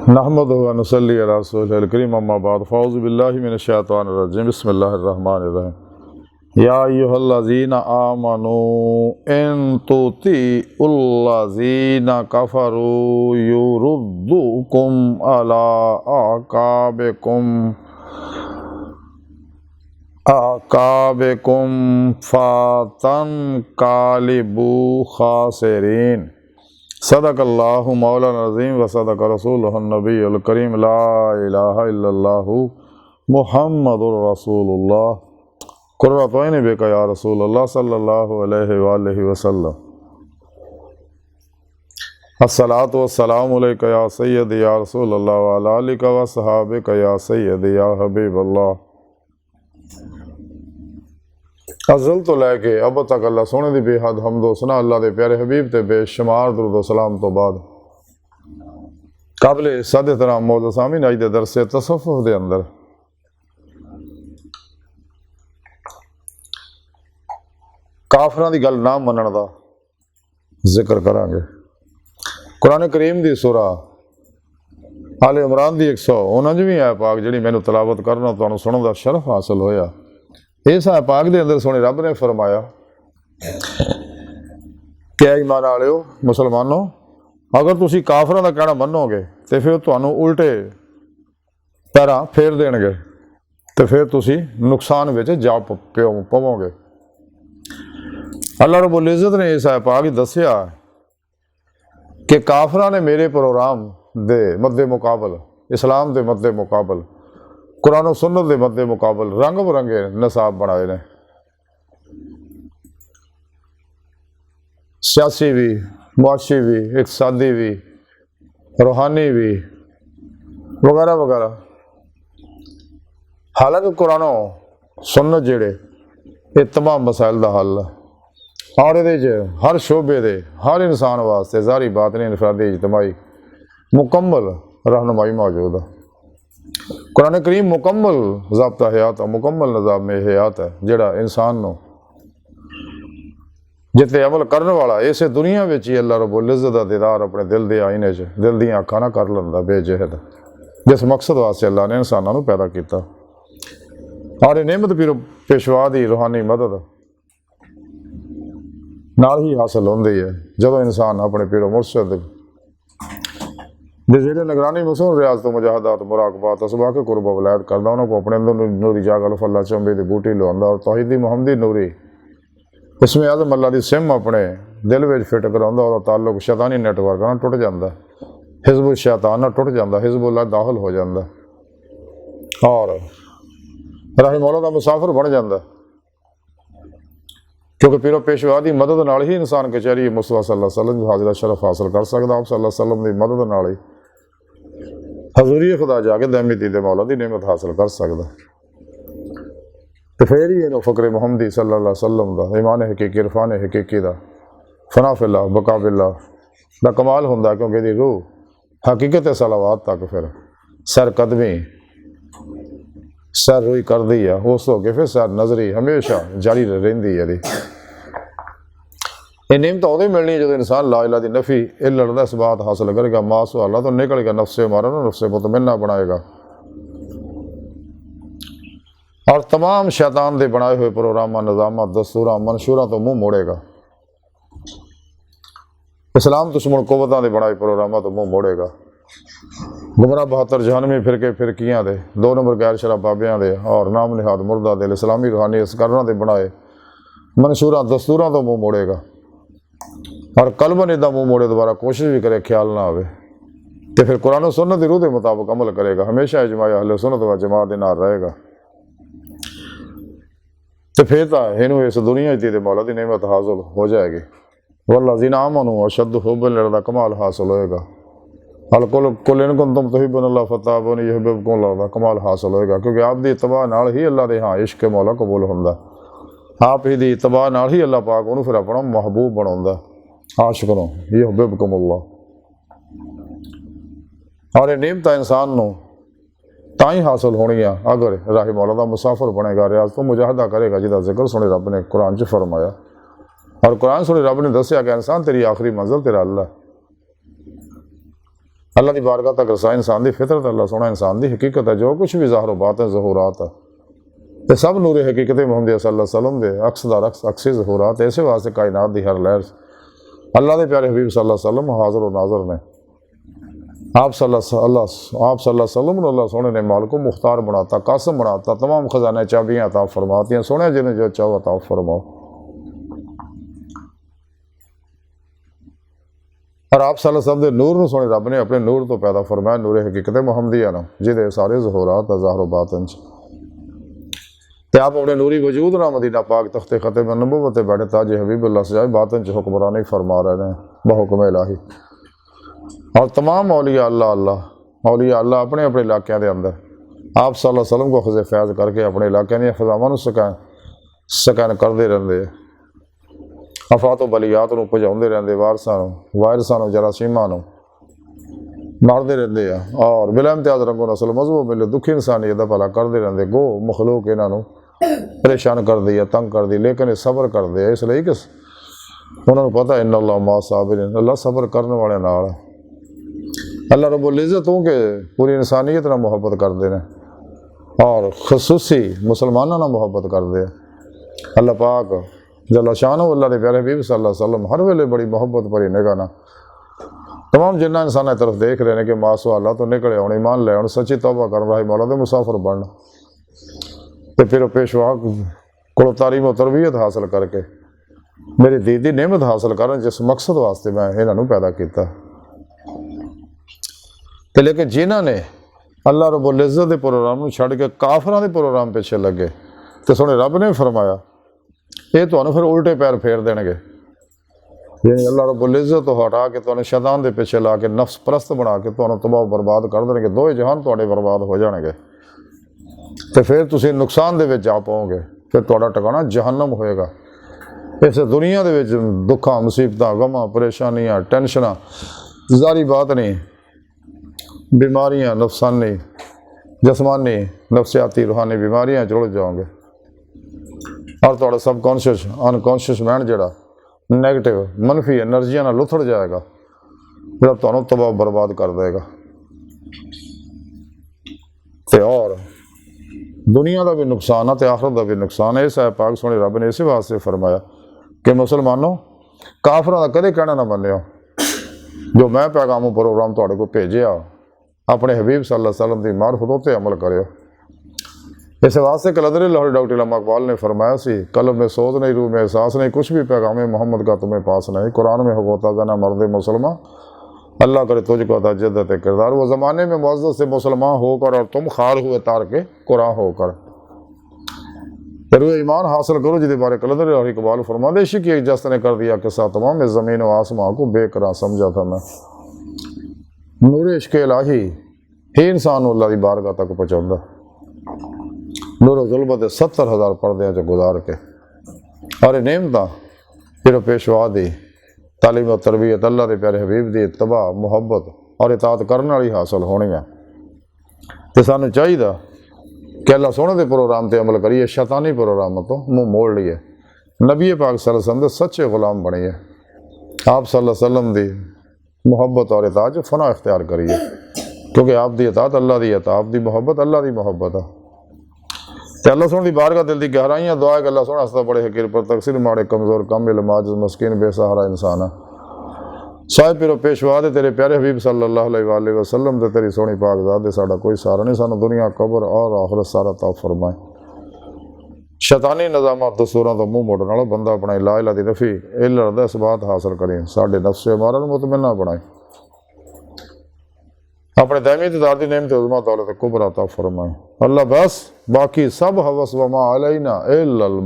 नहमदुहु व नुसल्ली अला रसूलिल करीम अम्मा बाद फ़ौज़ु बिल्लाहि मिनश शैतानिर रजीम बिस्मिल्लाहिर रहमानिर रहीम या अय्युहल्लज़ीना आमनू इन तुतिउल्लज़ीना कफ़रू युरुद्दुकुम अला आकाबिकुम फ़तनक़लिबू ख़ासिरीन। सदक़ल्लाहु मौलाना अज़ीम व सदक़ रसूलुहुन नबियुल करीम ला इलाहा इल्लल्लाहु मुहम्मदुर रसूलुल्लाह क़ुर्रतु ऐनि बिका या रसूलल्लाह सल्लल्लाहु अलैहि वालैहि वसल्लम। अस्सलातु वस्सलामु अलैका या सय्यदी या रसूलल्लाह व अला आलिका व अस्हाबिका या सय्यदी या हबीबल्लाह। अज़ल तो लैके अब तक अल्लाह सोने दी बेहद हमदो सना अल्लाह दे प्यारे हबीब ते बेशुमार दुरूद व सलाम तो बाद काबिल सादे तराम मौजूद सामीन अज दे दरसे तसव्वुफ़ दे अंदर काफरां दी गल ना मनण दा जिक्र करांगे। कुरान करीम दी सूरा आले इमरान दी 149वीं आयत पाक जिहड़ी मैनूं तलावत करना तुहानूं सुणन दा शरफ हासिल होया। इस आयत पाक दे अंदर सोने रब ने फरमाया कि ईमान वालिओ मुसलमानों, अगर तुसी काफरां दा कहना मन्नोगे तो फिर तुहानूं उल्टे पैरां फेर देणगे तो फिर तुसी नुकसान विच जा पवोगे। अल्लाह रब्बुल इज़्ज़त ने इस आयत पाक दस्सिया कि काफरां ने मेरे प्रोग्राम दे मद्दे मुकाबल, इस्लाम दे मद्दे मुकाबल, कुरान और सुन्नत के मद्दे मुकाबल रंग बरंगे नसाब बनाए ने। सियासी भी, मुआशी भी, इक़्तिसादी भी, रूहानी भी वगैरह वगैरह। हालांकि कुरान सुन्नत जेड़े ये तमाम मसाइल का हल है और ये हर शोबे दे हर इंसान वास्ते ज़ाहिरी बातनी इनफरादी इज्तमाही मुकम्मल रहनुमाई मौजूद है। कुरान करीम मुकम्मल ज़ाब्ता हयात है, मुकम्मल निज़ाम में हयात है जिहड़ा इंसान नूं जिते अमल करने वाला इस दुनिया में ही अल्लाह रब्बुल इज़्ज़त दा दीदार अपने दिल के आईने च दिल दी अखां ना कर लैंदा बेजहद, जिस मकसद वास्ते अल्लाह ने इंसानों नूं पैदा किया। और ये नेमत पीरो पेशवा दी रूहानी मदद नाल ही हासिल होंदी है जदों इंसान अपने पीरो मुर्शद जेड़े निगरानी मसून रियाज तो मुजाहदात मुराकबात असबा के कुर्ब वलायत करदा उन्होंने कोई अपने अंदर नूरी जागल फल्ला चंबे की बूटी लुआंदा और तौहीदी मुहम्मदी नूरी इसमें आज़म अल्लाह की सिम अपने दिल में फिट करांदा और ताल्लुक शैतानी नैटवर्क ना टुट जाता, हिज़्बुल शैतान ना टुट जाता, हिज़्बुल्लाह दाखिल हो जाता और राही मौला का मुसाफिर बन जाता। क्योंकि पीरो पेशवा की मदद नाल ही इंसान कचहरी मुस्तफा सल्लल्लाहु अलैहि वसल्लम हाजिर शरफ हासिल कर सकता। आप सल्लल्लाहु अलैहि वसल्लम की मदद नाल ही हजूरी खुदा जाके दैमी दीदे मौला की नेमत हासिल कर सकता। तो फिर ही इन्हों फ़क्र मुहम्मदी सल्लल्लाहु अलैहि वसल्लम का ईमान हकीकी इरफान हकीकी का फना फिल्लाह बका बिल्लाह का कमाल होंदा, क्योंकि यदी रूह हकीकत सलावात तक फिर सर कदमी सर रुई कर दी है उस हो के फिर सर नजरी हमेशा जारी रही है। ये नेमत उदों मिलनी जो इंसान ला इलाहा दी नफ़ी इल्लत दा इसबात हासिल करेगा, मास अल्लाह तो निकलेगा, नफ्से मारा ना नफ्से मुतमन्ना बनाएगा और तमाम शैतान के बनाए हुए प्रोग्राम निज़ाम दस्तूर मंशूर तो मुँह मोड़ेगा। इस्लाम दुश्मन कुव्वतां के बनाए प्रोग्राम तो मुँह मोड़ेगा। गुमराह 72 जहानवी फिरके फिरकियां दे 2 नंबर गैर शराब बाबियां दे और नाम निहाद मुर्दा दिल इस्लामी रूहानी इसकरां के बनाए मंशूर दस्तूर तो मुँह मोड़ेगा और कलबन इदा मुँह मोड़े दोबारा कोशिश भी करे ख्याल ना आवे तो फिर कुरान सुन्नत की रूह के मुताबिक अमल करेगा, हमेशा इजमाया अहले सुन्नत व जमात के नाल रहेगा। तो फिर तो इनू इस दुनिया दी मौला की नेमत हासिल हो जाएगी। वल्लज़ीना आमनू अशद्दु हुब्बन लिल्लाह कमाल हासिल होएगा। अल कुल इन कुंतुम तुहिब्बुनल्लाह फत्ताबिऊनी युहिब्बुकुमुल्लाह का कमाल हासिल होएगा, क्योंकि आप दी इत्तबा नाल ही अल्लाह दे हाँ इश्क मौला कबूल होंदा। आप ही दी इत्तबा नाल ही अल्लाह पाक उन्होंने फिर अपना महबूब बनाउंदा। आशिकों युहिब्बुकुमुल्लाह और ये नेमत इंसान नूं तां ही हासिल होनी है अगर राही मौला का मुसाफिर बनेगा, रियाज तो मुजाहदा करेगा, जिसका जिक्र सुने रब ने कुरान च फरमाया। और कुरान सुने रब ने दसिया कि इंसान तेरी आखिरी मंजिल तेरा अल्लाह। अल्लाह की बारगाह तक रसा इंसान की फितरत, अल्लाह सोना इंसान की हकीकत है। जो कुछ भी ज़ाहिर बात है ज़हूरात है, तो सब नूरे हकीकत मुहम्मद सल्लल्लाहु अलैहि वसल्लम दे अक्स दा अक्स अक्सी ज़हूरात। इस वास्ते कायनात की हर लहर अल्लाह के प्यारे हबीब सल्लल्लाहु अलैहि वसल्लम हाज़िर और नाज़र ने। आप सल्लल्लाहु अलैहि वसल्लम अल्लाह सोने ने माल को मुख्तार बनाता, कासम बनाता, तमाम खजाना चाबियाँ अता फरमाती। सोने जिन्हें जो चाहो अता फरमाओ। और आप सल्लल्लाहु अलैहि वसल्लम के नूर नूं सोने रब ने अपने नूर तो पैदा फरमाया, नूरे हकीकत मुहम्मदिया ना, जिहदे सारे ज़हूरात ज़ाहिर बातिन ते आप अपने नूरी वजूद ना मदीना पाक तख्ते ख़त्म नबुव्वत बैठे ताज हबीबुल्लाह सजाए बातिन च हुक्मरानी फरमा रहे हैं बहुक्म इलाही। और तमाम औलिया अल्लाह अपने अपने इलाकों के अंदर आप सल्लल्लाहु अलैहि वसल्लम को खज़े फैज़ करके अपने इलाकों दी फ़ज़ावां सकैन करते रहते, अफात बलियात को भजाते रहते, वायरसां जरासीमां मारते रहते हैं और बिला इम्तियाज़ रंगो नस्ल मजहब मिले दुखी इंसानियत का भला करते रहते। गो मखलूक इन्हों परेशान कर दी है, तंग कर दी, लेकिन ये सबर करते हैं इसलिए कि उन्होंने पता इन्ना अल्लाह मा साबिरीन, अल्लाह सबर करने वाले नाल है। अल्लाह रब्बुल इज़्ज़त हो के पूरी इंसानियत नाल मुहब्बत करते हैं और खसूसी मुसलमानों नाल मुहब्बत करते हैं। अल्लाह पाक जल्ला शानो अल्लाह के प्यारे हबीब सल्लल्लाहु अलैहि वसल्लम हर वेले बड़ी मुहब्बत भरी निगाह ना तमाम जिन्ना इंसानों की तरफ देख रहे हैं कि मासो अल्लाह तो निकले आने, ईमान ले आने, सच्ची तौबा कर रहा है, मौला दे मुसाफिर बन। तो फिर पेशवा को तारीम और तरबियत हासिल करके मेरी दीदी नेमत हासिल कर जिस मकसद वास्ते मैं इन्हों पैदा किया। तो लेकिन जिन्होंने अल्लाह रब्बुल इज़्ज़त के प्रोग्राम छड़ के काफरां के प्रोग्राम पिछे लगे तो सोने रब ने फरमाया ये तो फिर उल्टे पैर फेर देंगे। यानी अल्लाह रब्बुल इज़्ज़त तो हटा के तुहानूं शैतान के पिछे ला के नफ्स परस्त बना के तुहानूं तबाह बर्बाद कर देंगे। दो जहान तुहाडे बर्बाद हो जाएंगे तो फिर तुसीं नुकसान दे विच जा पाओगे, फिर तुहाडा ठिकाना जहन्नम होएगा। इस दुनिया दे विच दुखां मुसीबतां गमां परेशानियां टेंशनां जारी बात नहीं, बीमारियां नफसानी जस्मानी नफसियाती रूहानी बीमारियां जुड़ जाओगे और तुहाडा सबकॉन्शियस अनकॉन्शियस माइंड जिहड़ा नैगेटिव मनफी एनर्जियां नाल उथड़ जाएगा, जो तुहानूं तबाह बर्बाद कर देगा। तो और दुनिया का भी नुकसान है तो आखिरत का भी नुकसान है। इस पाक सोने रब ने इस वास्ते फरमाया कि मुसलमानों काफरां दा कदे कहना ना मन्नियो, जो मैं पैगाम प्रोग्राम तुहाडे को भेजिया अपने हबीब सल्लल्लाहु अलैहि वसल्लम की मार्फत उत्ते अमल करियो। इस वास्ते कलंदर लाहौरी डॉक्टर इमाम इकबाल ने फरमाया सी, कल्ब में सोच नहीं, रूह में एहसास नहीं, कुछ भी पैगाम मोहम्मद का तुम्हें पास नहीं। कुरान में होता जाना मर्द मुसलमान, अल्लाह करे तुझको अता जद्दत किरदार। वो ज़माने में मुअज़्ज़ज़ से मुसलमान होकर और तुम खार हुए तार के कुरान होकर रूह ईमान हासिल करो, जिसके बारे कलंदर लाहौरी इकबाल फरमाते इश्क की एक जस्त ने कर दिया किस्सा तमाम, इस ज़मीन व आसमां को बेकरार समझा था मैं। नूर इश्क इलाही ही इंसान अल्लाह की बारगाह तक पहुँचाता। नूर ज़ुल्मत 70,000 पर्दे च गुजार के और नेमत फिर पेशवा दी तालीम और तरबियत अल्लाह के प्यारे हबीब की इत्तबा मुहब्बत और इताअत करने वाली हासिल होनी है। तो सानू चाहिए कि अल्लाह सोने के प्रोग्राम पर अमल करिए, शैतानी प्रोग्राम तो मुँह मोड़ लिए, नबी पाक सल्लल्लाहु अलैहि वसल्लम के सच्चे गुलाम बनिए, आप सल्लल्लाहु अलैहि वसल्लम की मुहब्बत और इताअत फना इख्तियार करिए, क्योंकि आप दी इताअत अल्लाह की इताअत, आप दी मुहब्बत अल्लाह की मुहब्बत है। तो अल्लाह सोने की बारगाह दिल की गहराइयाँ दुआ है कि अल्लाह सोना हस्ता बड़े हकीर पर तकसीर माड़े कमज़ोर कम इल्म आजिज़ मस्कीन बेसहारा इंसान है। साहिब पिरो पेशवा दे तेरे प्यारे हबीब सल्लल्लाहु अलैहि वसल्लम ते तेरी सोनी पाक ज़ात दे साडा कोई सहारा नहीं, सानू दुनिया कब्र और आखिरत सारा तौफ़ फरमाए। शैतानी निज़ामां दस्तूरां तो मुँह मोड़न वाला बंदा बनाए, ला इलाहा दी नफ़ी इल्ला दा इसबात हासिल करें, साडे नफ्स हमारा मुतमन्ना बनाए, अपने दायमी इक़्तिदार दी नेमत उज़्मा दौलत कुबरा अता फरमाए। अल्लाह बस बाकी सब हवस व मा अलैना इल्लल